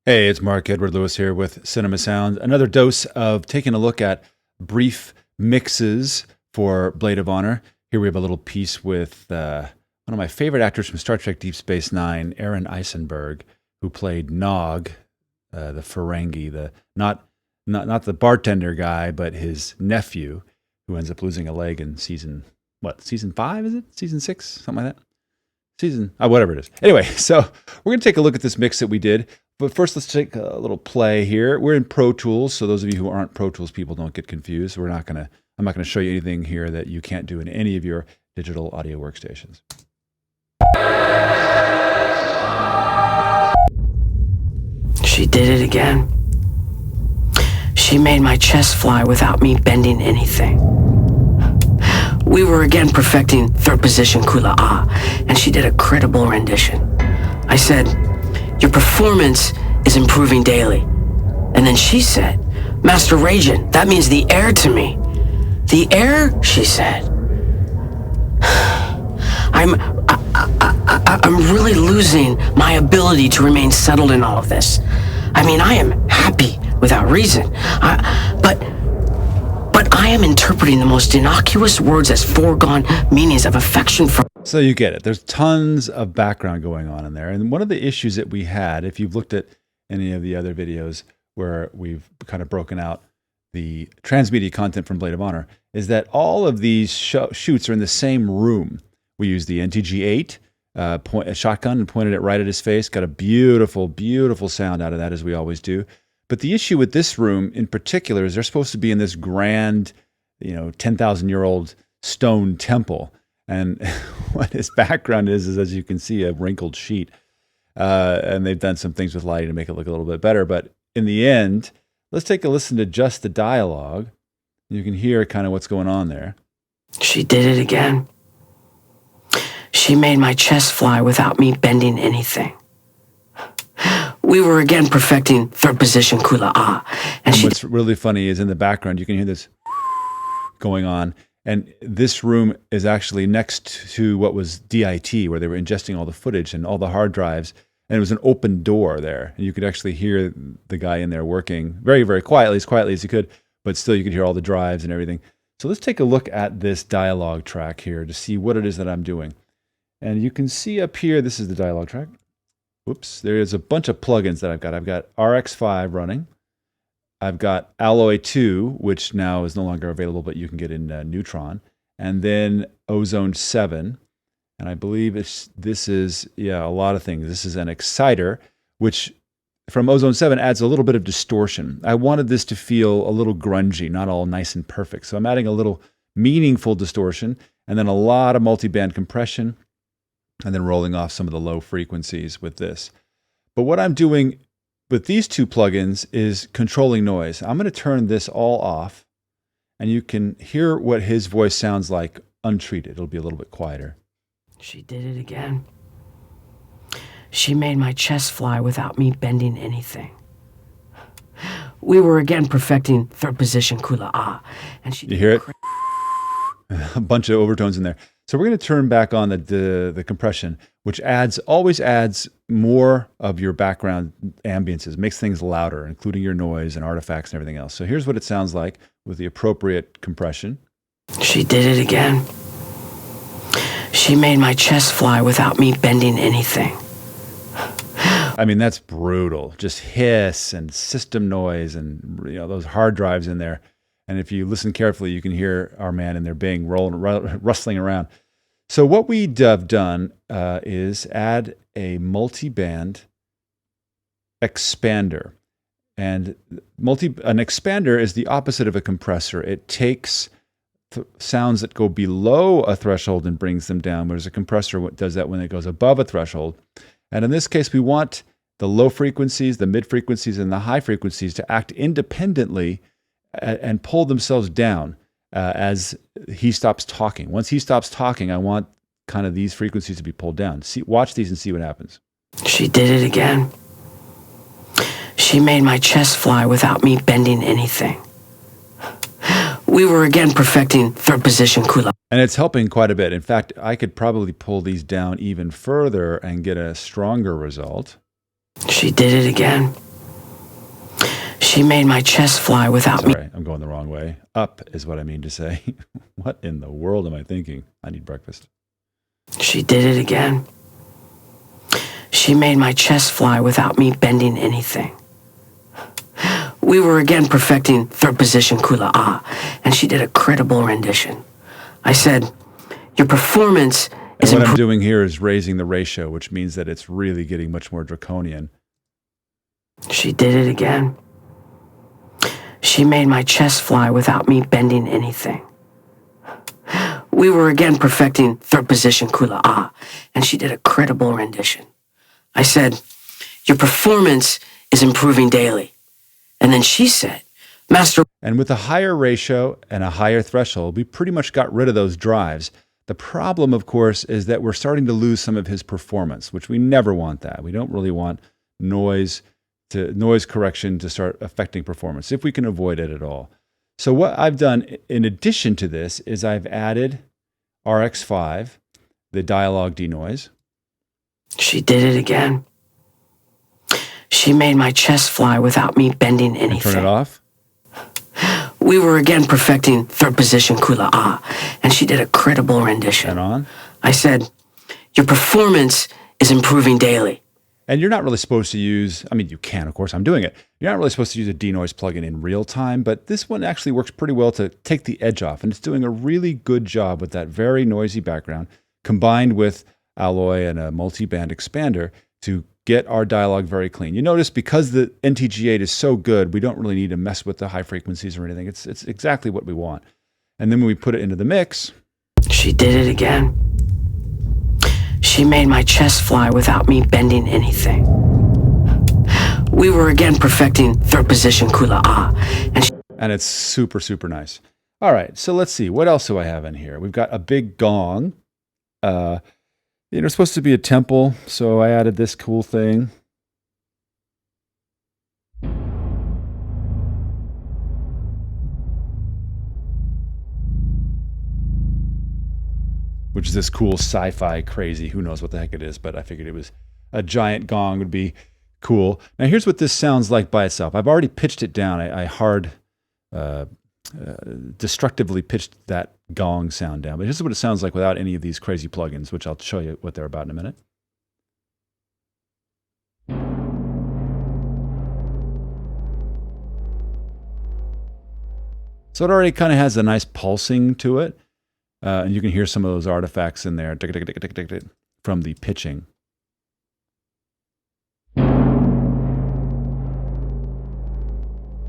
Hey, it's Mark Edward Lewis here with Cinema Sound. Another dose of taking a look at brief mixes for Blade of Honor. Here we have a little piece with one of my favorite actors from Star Trek Deep Space Nine, Aron Eisenberg, who played Nog, the Ferengi, not the bartender guy, but his nephew, who ends up losing a leg in season 5, is it? Season 6? Something like that? Whatever it is. Anyway, so we're going to take a look at this mix that we did. But first, let's take a little play here. We're in Pro Tools, so those of you who aren't Pro Tools people don't get confused. I'm not gonna show you anything here that you can't do in any of your digital audio workstations. She did it again. She made my chest fly without me bending anything. We were again perfecting third position Kula-A, and she did a credible rendition. I said, "Your performance is improving daily." And then she said, "Master Raejin, that means the air to me." "The air?" she said. I'm really losing my ability to remain settled in all of this. I mean, I am happy without reason. But I am interpreting the most innocuous words as foregone meanings of affection from... So you get it. There's tons of background going on in there. And one of the issues that we had, if you've looked at any of the other videos where we've kind of broken out the transmedia content from Blade of Honor, is that all of these shoots are in the same room. We used the NTG-8 a shotgun and pointed it right at his face. Got a beautiful, beautiful sound out of that, as we always do. But the issue with this room in particular is they're supposed to be in this grand, 10,000-year-old stone temple. And what his background is, as you can see, a wrinkled sheet. And they've done some things with lighting to make it look a little bit better. But in the end, let's take a listen to just the dialogue. You can hear kind of what's going on there. She did it again. She made my chest fly without me bending anything. We were again perfecting third position Kula-A. And what's really funny is in the background, you can hear this going on. And this room is actually next to what was DIT, where they were ingesting all the footage and all the hard drives. And it was an open door there. And you could actually hear the guy in there working very, very quietly, as quietly as he could. But still, you could hear all the drives and everything. So let's take a look at this dialogue track here to see what it is that I'm doing. And you can see up here, this is the dialogue track. Whoops, there is a bunch of plugins that I've got. I've got RX5 running. I've got Alloy 2, which now is no longer available, but you can get in Neutron. And then Ozone 7. And I believe this is a lot of things. This is an exciter, which from Ozone 7 adds a little bit of distortion. I wanted this to feel a little grungy, not all nice and perfect. So I'm adding a little meaningful distortion, and then a lot of multiband compression, and then rolling off some of the low frequencies with this. But what I'm doing with these two plugins is controlling noise. I'm going to turn this all off, and you can hear what his voice sounds like untreated. It'll be a little bit quieter. She did it again. She made my chest fly without me bending anything. We were again perfecting third position Kula-A. And she... You hear it? A bunch of overtones in there. So we're going to turn back on the compression, which always adds more of your background ambiences, makes things louder, including your noise and artifacts and everything else. So here's what it sounds like with the appropriate compression. She did it again. She made my chest fly without me bending anything. I mean, that's brutal. Just hiss and system noise and those hard drives in there. And if you listen carefully, you can hear our man in there rustling around. So what we have done is add a multiband expander. And an expander is the opposite of a compressor. It takes sounds that go below a threshold and brings them down, whereas a compressor does that when it goes above a threshold. And in this case, we want the low frequencies, the mid frequencies, and the high frequencies to act independently and pull themselves down as he stops talking. Once he stops talking, I want kind of these frequencies to be pulled down. Watch these and see what happens. She did it again. She made my chest fly without me bending anything. We were again perfecting third position Kula. And it's helping quite a bit. In fact, I could probably pull these down even further and get a stronger result. She did it again. She made my chest fly without me. Sorry, I'm going the wrong way. Up is what I mean to say. What in the world am I thinking? I need breakfast. She did it again. She made my chest fly without me bending anything. We were again perfecting third position Kula, and she did a credible rendition. I said, your performance is And what I'm doing here is raising the ratio, which means that it's really getting much more draconian. She did it again. She made my chest fly without me bending anything. We were again perfecting third position Kula, and she did a credible rendition. I said, your performance is improving daily. And then she said, Master... And with a higher ratio and a higher threshold, we pretty much got rid of those drives. The problem, of course, is that we're starting to lose some of his performance, which we never want that. We don't really want noise correction to start affecting performance, if we can avoid it at all. So what I've done in addition to this is I've added RX5, the dialogue denoise. She did it again. She made my chest fly without me bending anything. And turn it off. We were again perfecting third position Kula, and she did a credible rendition. And on. I said, your performance is improving daily. And you're not really supposed to use, I mean, you can, of course, I'm doing it. You're not really supposed to use a denoise plugin in real time, but this one actually works pretty well to take the edge off. And it's doing a really good job with that very noisy background, combined with Alloy and a multiband expander to get our dialogue very clean. You notice because the NTG8 is so good, we don't really need to mess with the high frequencies or anything. It's exactly what we want. And then when we put it into the mix. She did it again. She made my chest fly without me bending anything. We were again perfecting third position Kula, and it's super, super nice. All right, so let's see. What else do I have in here? We've got a big gong. It's supposed to be a temple, so I added this cool thing. Which is this cool sci-fi crazy, who knows what the heck it is, but I figured it was a giant gong would be cool. Now here's what this sounds like by itself. I've already pitched it down. I destructively pitched that gong sound down, but here's what it sounds like without any of these crazy plugins, which I'll show you what they're about in a minute. So it already kind of has a nice pulsing to it. And you can hear some of those artifacts in there from the pitching.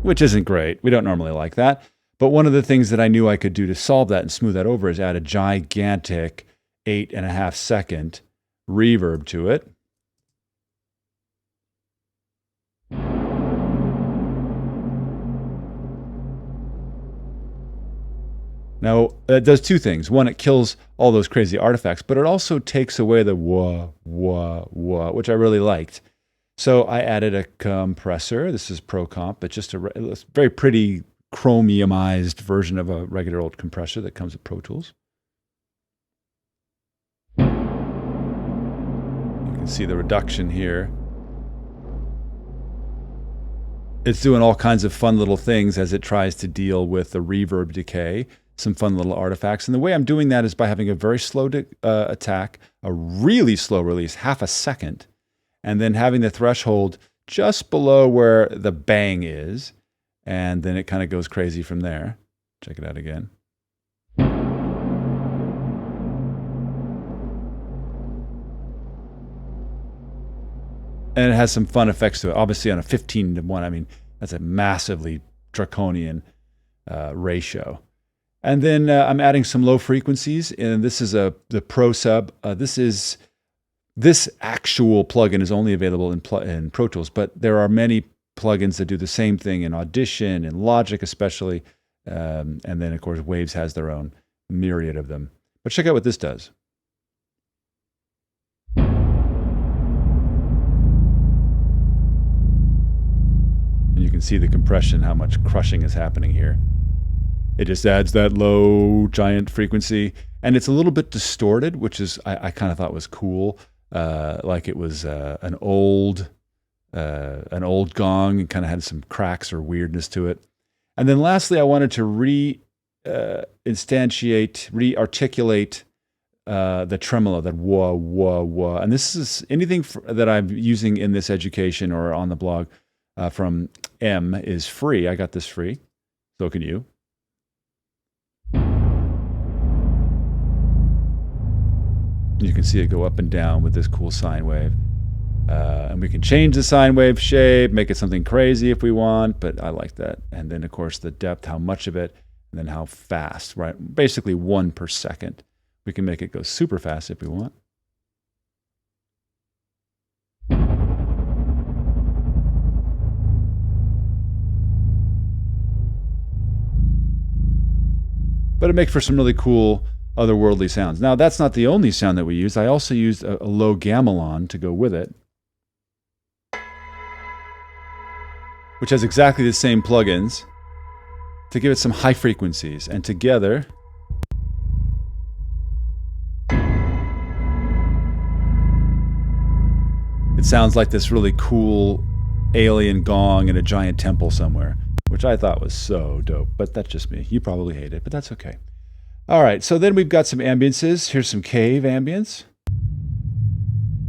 Which isn't great. We don't normally like that. But one of the things that I knew I could do to solve that and smooth that over is add a gigantic 8.5 second reverb to it. Now, it does two things. One, it kills all those crazy artifacts, but it also takes away the wah, wah, wah, which I really liked. So I added a compressor. This is Pro Comp, but just a very pretty chromiumized version of a regular old compressor that comes with Pro Tools. You can see the reduction here. It's doing all kinds of fun little things as it tries to deal with the reverb decay. Some fun little artifacts. And the way I'm doing that is by having a very slow attack, a really slow release, half a second, and then having the threshold just below where the bang is. And then it kind of goes crazy from there. Check it out again. And it has some fun effects to it. Obviously on a 15:1, I mean, that's a massively draconian ratio. And then I'm adding some low frequencies, and this is the Pro Sub. This actual plugin is only available in Pro Tools, but there are many plugins that do the same thing in Audition and Logic especially, and then of course Waves has their own myriad of them. But check out what this does. And you can see the compression, how much crushing is happening here. It just adds that low, giant frequency. And it's a little bit distorted, which is I kind of thought was cool. Like it was an old an old gong and kind of had some cracks or weirdness to it. And then lastly, I wanted to re-articulate the tremolo, that wah, wah, wah. And this is anything that I'm using in this education or on the blog from M is free. I got this free. So can you. You can see it go up and down with this cool sine wave. And we can change the sine wave shape, make it something crazy if we want, but I like that. And then, of course, the depth, how much of it, and then how fast, right? Basically 1 per second. We can make it go super fast if we want. But it makes for some really cool otherworldly sounds. Now, that's not the only sound that we used. I also used a low gamelan to go with it, which has exactly the same plugins to give it some high frequencies. And together, it sounds like this really cool alien gong in a giant temple somewhere, which I thought was so dope. But that's just me. You probably hate it, but that's okay. All right, so then we've got some ambiences. Here's some cave ambience,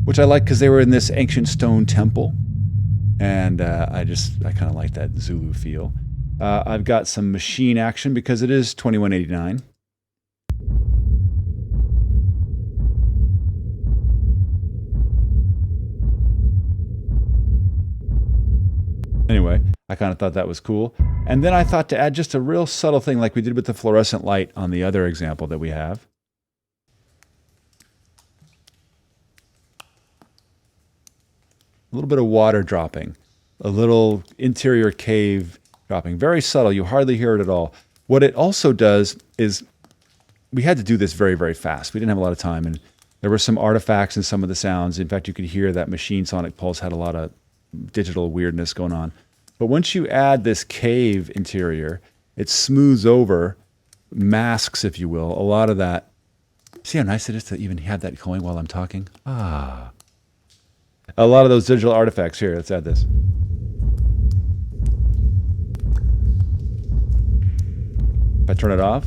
which I like because they were in this ancient stone temple. And I kind of like that Zulu feel. I've got some machine action because it is 2189. Anyway, I kind of thought that was cool. And then I thought to add just a real subtle thing like we did with the fluorescent light on the other example that we have. A little bit of water dropping, a little interior cave dropping. Very subtle. You hardly hear it at all. What it also does is we had to do this very, very fast. We didn't have a lot of time, and there were some artifacts in some of the sounds. In fact, you could hear that Machine Sonic Pulse had a lot of digital weirdness going on. But once you add this cave interior, it smooths over, masks, if you will, a lot of that. See how nice it is to even have that going while I'm talking? Ah. A lot of those digital artifacts. Here, let's add this. If I turn it off,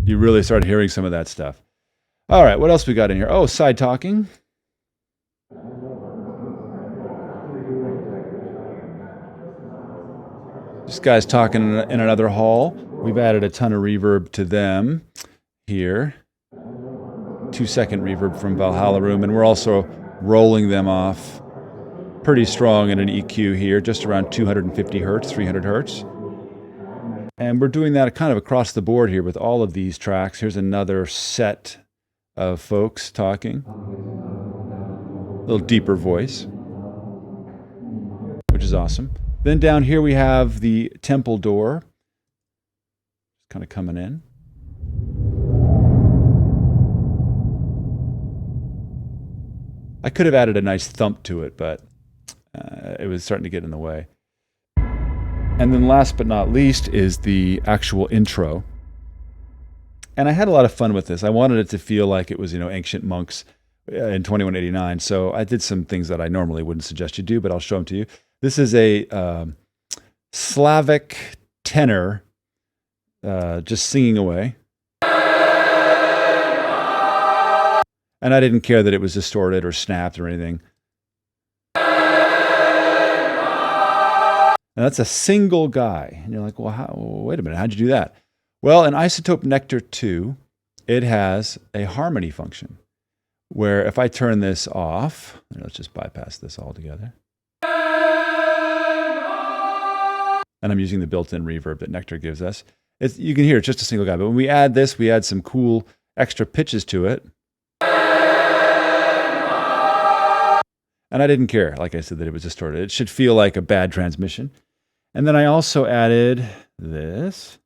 you really start hearing some of that stuff. All right, what else we got in here? Oh, side talking. This guy's talking in another hall. We've added a ton of reverb to them here. 2-second reverb from Valhalla Room, and we're also rolling them off pretty strong in an EQ here, just around 250 hertz, 300 hertz. And we're doing that kind of across the board here with all of these tracks. Here's another set of folks talking. A little deeper voice, which is awesome. Then down here we have the temple door, kind of coming in. I could have added a nice thump to it, but it was starting to get in the way. And then last but not least is the actual intro. And I had a lot of fun with this. I wanted it to feel like it was, ancient monks in 2189. So I did some things that I normally wouldn't suggest you do, but I'll show them to you. This is a Slavic tenor just singing away. And I didn't care that it was distorted or snapped or anything. And that's a single guy. And you're like, well, wait a minute, how'd you do that? Well, in Isotope Nectar 2, it has a harmony function where if I turn this off, let's just bypass this altogether. And I'm using the built-in reverb that Nectar gives us. You can hear it's just a single guy. But when we add this, we add some cool extra pitches to it. And I didn't care, like I said, that it was distorted. It should feel like a bad transmission. And then I also added this.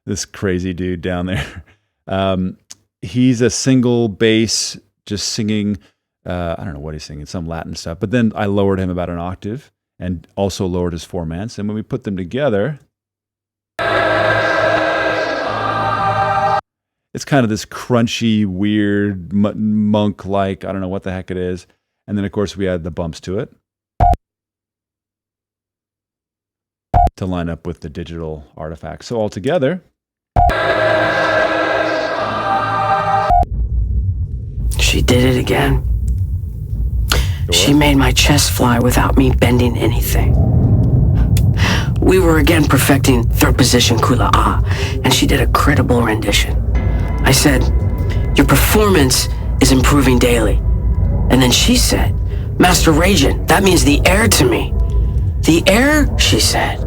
This crazy dude down there. He's a single bass just singing. I don't know what he's singing, some Latin stuff. But then I lowered him about an octave and also lowered his formants. And when we put them together, It's kind of this crunchy, weird, monk-like, I don't know what the heck it is. And then, of course, we add the bumps to it to line up with the digital artifacts. So altogether, She did it again. She made my chest fly without me bending anything. We were again perfecting third position Kula'a, and she did a credible rendition. I said, "Your performance is improving daily." And then she said, "Master Raejin, that means the heir to me." "The heir?" she said.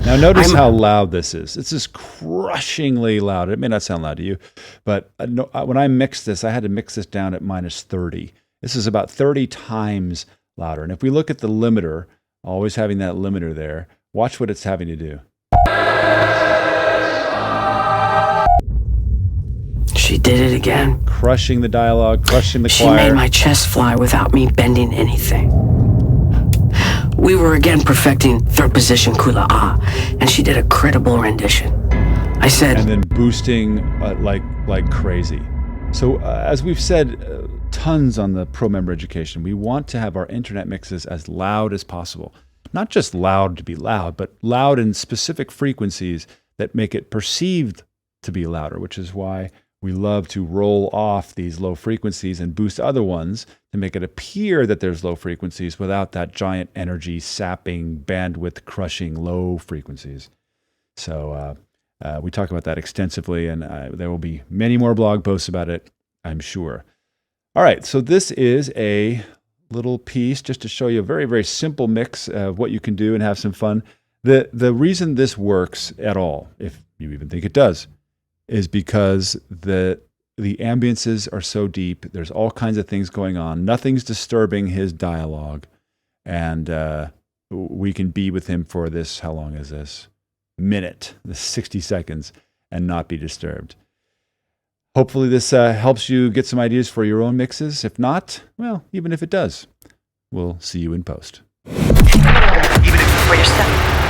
Now notice how loud this is. It's just crushingly loud. It may not sound loud to you, but when I mixed this, I had to mix this down at -30. This is about 30 times louder. And if we look at the limiter, always having that limiter there, watch what it's having to do. She did it again. Crushing the dialogue, crushing the choir. She made my chest fly without me bending anything. We were again perfecting third position Kula'a, and she did a credible rendition. I said, and then boosting like crazy. So as we've said tons on the Pro Member Education, we want to have our internet mixes as loud as possible. Not just loud to be loud, but loud in specific frequencies that make it perceived to be louder, which is why we love to roll off these low frequencies and boost other ones to make it appear that there's low frequencies without that giant energy sapping, bandwidth crushing low frequencies. So we talk about that extensively, and there will be many more blog posts about it, I'm sure. All right, so this is a little piece just to show you a very, very simple mix of what you can do and have some fun. The reason this works at all, if you even think it does, is because the ambiences are so deep. There's all kinds of things going on. Nothing's disturbing his dialogue. And we can be with him for this, how long is this? Minute, the 60 seconds, and not be disturbed. Hopefully this helps you get some ideas for your own mixes. If not, well, even if it does, we'll see you in post. Even if for yourself.